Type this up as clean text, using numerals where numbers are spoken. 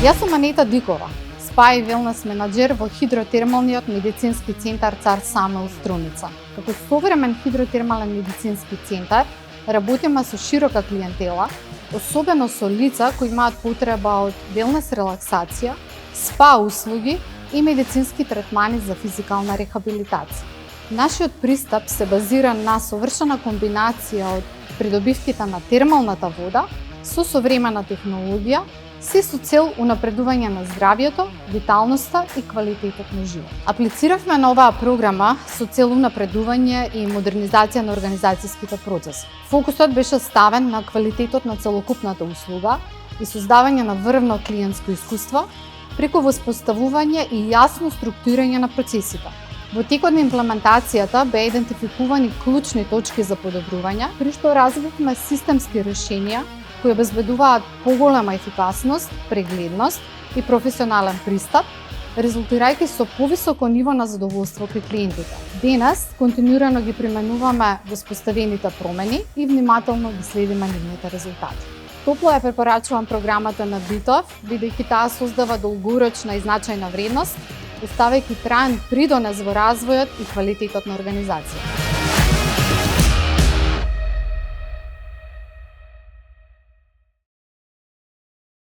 Јас сум Анета Дикова, спа и велнес менаџер во хидротермалниот медицински центар Цар Самуил Струница. Како современ хидротермален медицински центар, работиме со широка клиентела, особено со лица кои имаат потреба од велнес релаксација, спа услуги и медицински третмани за физикална рехабилитација. Нашиот пристап се базира на совршена комбинација од придобивките на термалната вода со современа технологија, се со цел унапредување на здравјето, виталноста и квалитетот на живот. Аплициравме на оваа програма со цел унапредување и модернизација на организацијските процеси. Фокусот беше ставен на квалитетот на целокупната услуга и создавање на врвно клиентско искуство преку воспоставување и јасно структурирање на процесите. Во текот на имплементацијата беа идентификувани клучни точки за подобрување, при што развивме системски решенија кои обезбедуваат поголема ефикасност, прегледност и професионален пристап, резултирајќи со повисоко ниво на задоволство кај клиентите. Денес континуирано ги применуваме воспоставените промени и внимателно ги следиме нивните резултати. Топло ја препорачувам програмата на Битов, бидејќи таа создава долгорочна и значајна вредност, оставајќи траен придонес во развојот и квалитетот на организација.